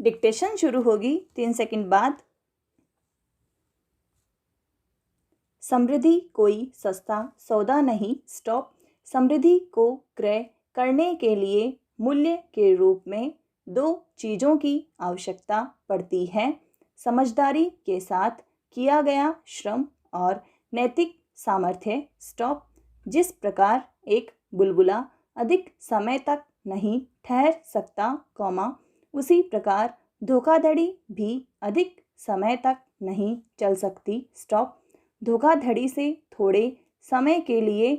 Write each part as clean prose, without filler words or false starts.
Dictation शुरू होगी 3 second बाद। समृद्धि कोई सस्ता सौदा नहीं। स्टॉप। समृद्धि को क्रय करने के लिए मूल्य के रूप में 2 चीज़ों की आवश्यकता पड़ती है, समझदारी के साथ किया गया श्रम और नैतिक सामर्थ्य। स्टॉप। जिस प्रकार एक बुलबुला अधिक समय तक नहीं ठहर सकता, उसी प्रकार धोखाधड़ी भी अधिक समय तक नहीं चल सकती। स्टॉप। धोखाधड़ी से थोड़े समय के लिए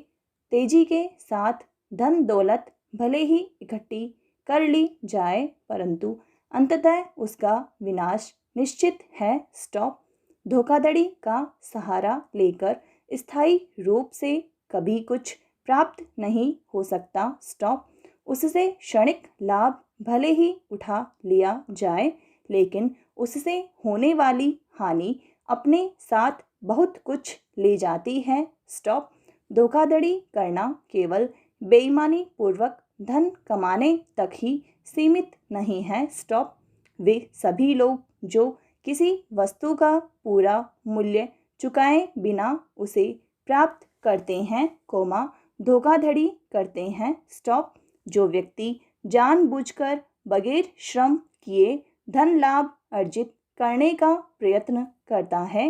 तेजी के साथ धन दौलत भले ही इकट्ठी कर ली जाए, परंतु अंततः उसका विनाश निश्चित है। स्टॉप। धोखाधड़ी का सहारा लेकर स्थायी रूप से कभी कुछ प्राप्त नहीं हो सकता। स्टॉप। उससे क्षणिक लाभ भले ही उठा लिया जाए, लेकिन उससे होने वाली हानि अपने साथ बहुत कुछ ले जाती है। स्टॉप। धोखाधड़ी करना केवल बेईमानी पूर्वक धन कमाने तक ही सीमित नहीं है। स्टॉप। वे सभी लोग जो किसी वस्तु का पूरा मूल्य चुकाए बिना उसे प्राप्त करते हैं, धोखाधड़ी करते हैं। स्टॉप। जो व्यक्ति जानबूझकर बगैर श्रम किए धन लाभ अर्जित करने का प्रयत्न करता है,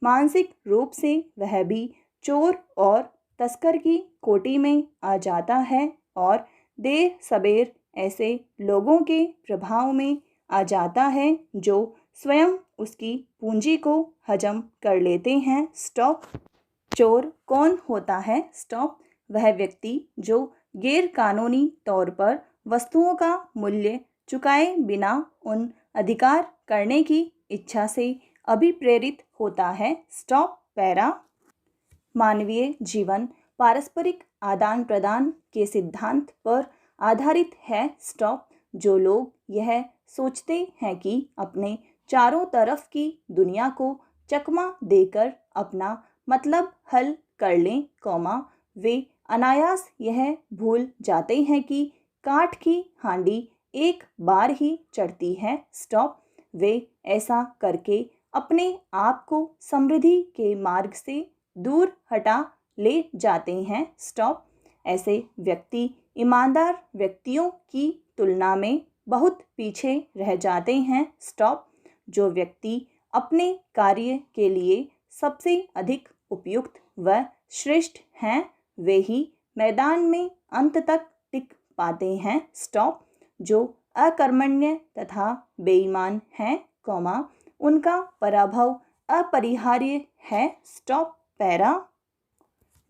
मानसिक रूप से वह भी चोर और तस्कर की कोटि में आ जाता है और देर सबेर ऐसे लोगों के प्रभाव में आ जाता है जो स्वयं उसकी पूंजी को हजम कर लेते हैं। स्टॉप। चोर कौन होता है? स्टॉप। वह व्यक्ति जो गैर कानूनी तौर पर वस्तुओं का मूल्य चुकाए बिना उन अधिकार करने की इच्छा से अभिप्रेरित होता है। स्टॉप। पैरा। मानवीय जीवन पारस्परिक आदान प्रदान के सिद्धांत पर आधारित है। स्टॉप। जो लोग यह सोचते हैं कि अपने चारों तरफ की दुनिया को चकमा देकर अपना मतलब हल कर लें, वे अनायास यह भूल जाते हैं कि काठ की हांडी एक बार ही चढ़ती है। स्टॉप। वे ऐसा करके अपने आप को समृद्धि के मार्ग से दूर हटा ले जाते हैं। स्टॉप। ऐसे व्यक्ति ईमानदार व्यक्तियों की तुलना में बहुत पीछे रह जाते हैं। स्टॉप। जो व्यक्ति अपने कार्य के लिए सबसे अधिक उपयुक्त व श्रेष्ठ हैं, वे ही मैदान में अंत तक टिक पाते हैं। स्टॉप। जो अकर्मण्य तथा बेईमान हैं, उनका पराभव अपरिहार्य है। स्टॉप। पैरा।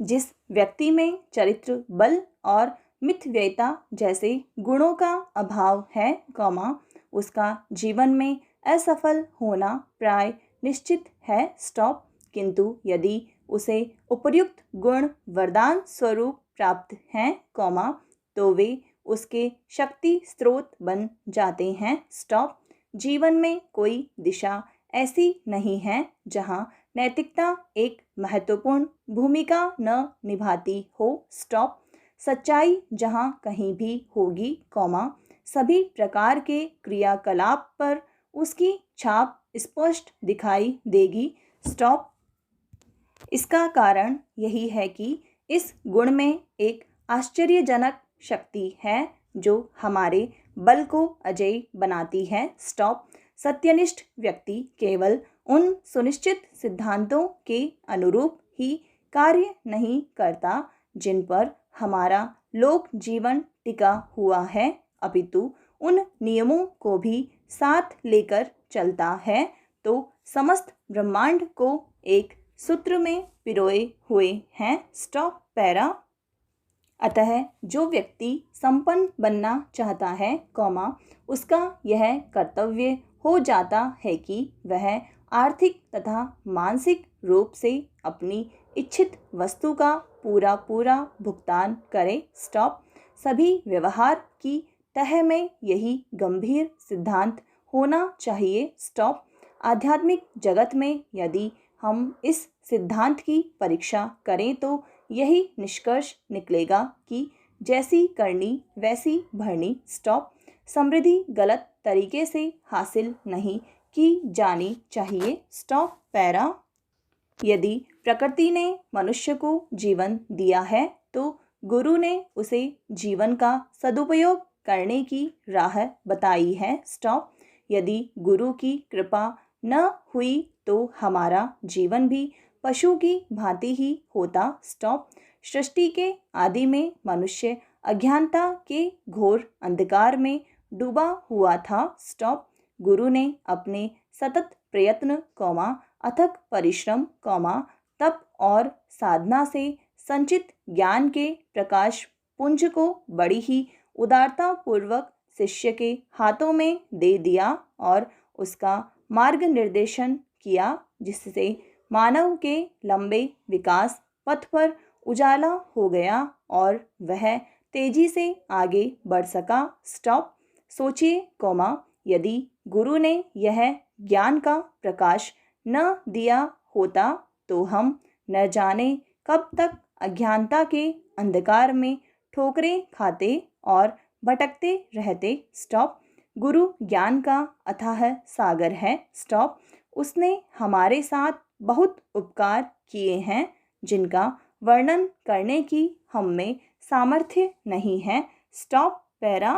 जिस व्यक्ति में चरित्र बल और मितव्ययिता जैसे गुणों का अभाव है, उसका जीवन में असफल होना प्राय निश्चित है। स्टॉप। किंतु यदि उसे उपर्युक्त गुण वरदान स्वरूप प्राप्त हैं, तो वे उसके शक्ति स्रोत बन जाते हैं। स्टॉप। जीवन में कोई दिशा ऐसी नहीं है जहां नैतिकता एक महत्वपूर्ण भूमिका न निभाती हो। स्टॉप। सच्चाई जहां कहीं भी होगी, सभी प्रकार के क्रियाकलाप पर उसकी छाप स्पष्ट दिखाई देगी। स्टॉप। इसका कारण यही है कि इस गुण में एक आश्चर्यजनक शक्ति है जो हमारे बल को अजेय बनाती है। स्टॉप। सत्यनिष्ठ व्यक्ति केवल उन सुनिश्चित सिद्धांतों के अनुरूप ही कार्य नहीं करता जिन पर हमारा लोक जीवन टिका हुआ है, अपितु उन नियमों को भी साथ लेकर चलता है, तो समस्त ब्रह्मांड को एक सूत्र में पिरोए हुए हैं। स्टॉप। पैरा। अतः जो व्यक्ति संपन्न बनना चाहता है, उसका यह कर्तव्य हो जाता है कि वह आर्थिक तथा मानसिक रूप से अपनी इच्छित वस्तु का पूरा पूरा भुगतान करे। स्टॉप। सभी व्यवहार की तह में यही गंभीर सिद्धांत होना चाहिए। स्टॉप। आध्यात्मिक जगत में यदि हम इस सिद्धांत की परीक्षा करें तो यही निष्कर्ष निकलेगा कि जैसी करनी वैसी भरनी। स्टॉप। समृद्धि गलत तरीके से हासिल नहीं की जानी चाहिए। Stop para. यदि प्रकृति ने मनुष्य को जीवन दिया है तो गुरु ने उसे जीवन का सदुपयोग करने की राह बताई है। स्टॉप। यदि गुरु की कृपा न हुई तो हमारा जीवन भी पशु की भांति ही होता। स्टॉप। सृष्टि के आदि में मनुष्य अज्ञानता के घोर अंधकार में डूबा हुआ था। स्टॉप। गुरु ने अपने सतत प्रयत्न अथक परिश्रम तप और साधना से संचित ज्ञान के प्रकाश पुंज को बड़ी ही उदारता पूर्वक शिष्य के हाथों में दे दिया और उसका मार्ग निर्देशन किया, जिससे मानव के लंबे विकास पथ पर उजाला हो गया और वह तेजी से आगे बढ़ सका। स्टॉप। सोचिए यदि गुरु ने यह ज्ञान का प्रकाश न दिया होता तो हम न जाने कब तक अज्ञानता के अंधकार में ठोकरें खाते और भटकते रहते। स्टॉप। गुरु ज्ञान का अथाह सागर है। स्टॉप। उसने हमारे साथ बहुत उपकार किए हैं जिनका वर्णन करने की हम में सामर्थ्य नहीं है। Stop para.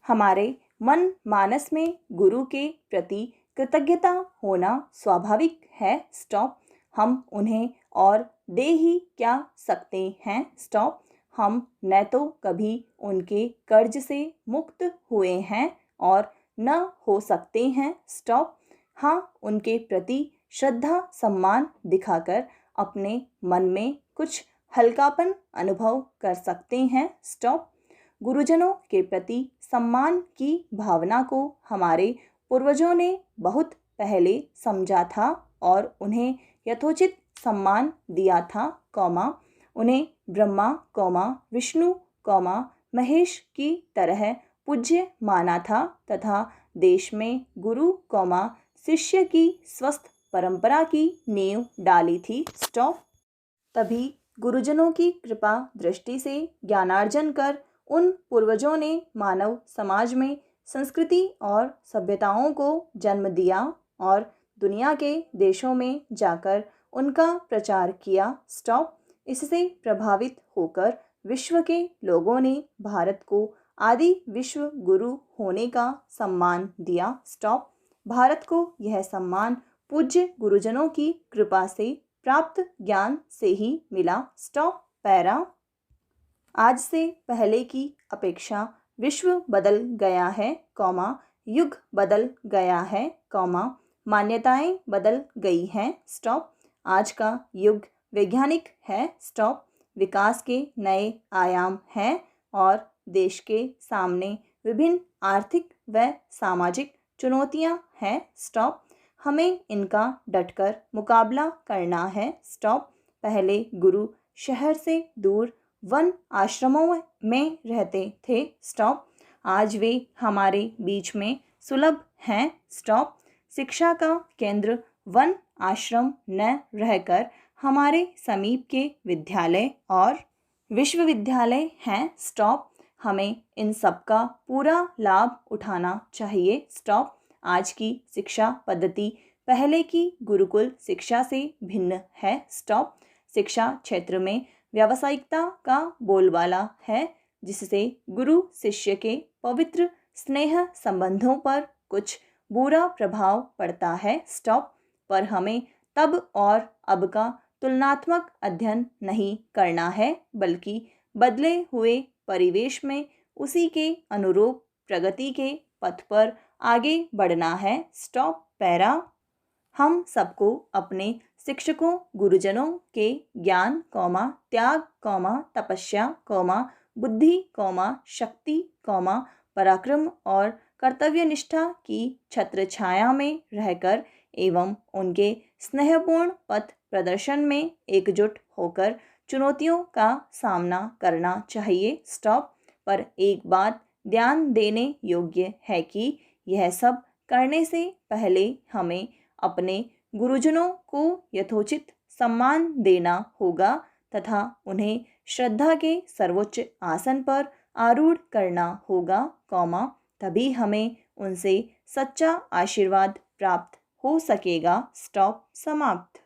हमारे मन मानस में गुरु के प्रति कृतज्ञता होना स्वाभाविक है। स्टॉप। हम उन्हें और दे ही क्या सकते हैं। स्टॉप। हम न तो कभी उनके कर्ज से मुक्त हुए हैं और न हो सकते हैं। स्टॉप। हाँ, उनके प्रति श्रद्धा सम्मान दिखाकर अपने मन में कुछ हल्कापन अनुभव कर सकते हैं। स्टॉप। गुरुजनों के प्रति सम्मान की भावना को हमारे पूर्वजों ने बहुत पहले समझा था और उन्हें यथोचित सम्मान दिया था, उन्हें ब्रह्मा, विष्णु, महेश की तरह पूज्य माना था तथा देश में गुरु, शिष्य की स्वस्थ परंपरा की नींव डाली थी। स्टॉप। तभी गुरुजनों की कृपा दृष्टि से ज्ञानार्जन कर उन पूर्वजों ने मानव समाज में संस्कृति और सभ्यताओं को जन्म दिया और दुनिया के देशों में जाकर उनका प्रचार किया। स्टॉप। इससे प्रभावित होकर विश्व के लोगों ने भारत को आदि विश्व गुरु होने का सम्मान दिया। स्टॉप। भारत को यह सम्मान पूज्य गुरुजनों की कृपा से प्राप्त ज्ञान से ही मिला। Stop para. आज से पहले की अपेक्षा विश्व बदल गया है, युग बदल गया है, मान्यताएं बदल गई हैं। स्टॉप। आज का युग वैज्ञानिक है। स्टॉप। विकास के नए आयाम हैं और देश के सामने विभिन्न आर्थिक व सामाजिक चुनौतियां हैं। स्टॉप। हमें इनका डटकर मुकाबला करना है। स्टॉप। पहले गुरु शहर से दूर वन आश्रमों में रहते थे। स्टॉप। आज वे हमारे बीच में सुलभ हैं। स्टॉप। शिक्षा का केंद्र वन आश्रम न रहकर हमारे समीप के विद्यालय और विश्वविद्यालय हैं। स्टॉप। हमें इन सब का पूरा लाभ उठाना चाहिए। स्टॉप। आज की शिक्षा पद्धति पहले की गुरुकुल शिक्षा से भिन्न है। स्टॉप। शिक्षा क्षेत्र में व्यावसायिकता का बोलबाला है, जिससे गुरु शिष्य के पवित्र स्नेह संबंधों पर कुछ बुरा प्रभाव पड़ता है। स्टॉप। पर हमें तब और अब का तुलनात्मक अध्ययन नहीं करना है, बल्कि बदले हुए परिवेश में उसी के अनुरूप प्रगति के पथ पर आगे बढ़ना है। Stop para. हम सबको अपने शिक्षकों गुरुजनों के ज्ञान, त्याग, तपस्या, बुद्धि, शक्ति, पराक्रम और कर्तव्य निष्ठा की छत्र छाया में रहकर एवं उनके स्नेहपूर्ण पथ प्रदर्शन में एकजुट होकर चुनौतियों का सामना करना चाहिए। स्टॉप। पर एक बात ध्यान देने योग्य है कि यह सब करने से पहले हमें अपने गुरुजनों को यथोचित सम्मान देना होगा तथा उन्हें श्रद्धा के सर्वोच्च आसन पर आरूढ़ करना होगा, तभी हमें उनसे सच्चा आशीर्वाद प्राप्त हो सकेगा। स्टॉप, समाप्त।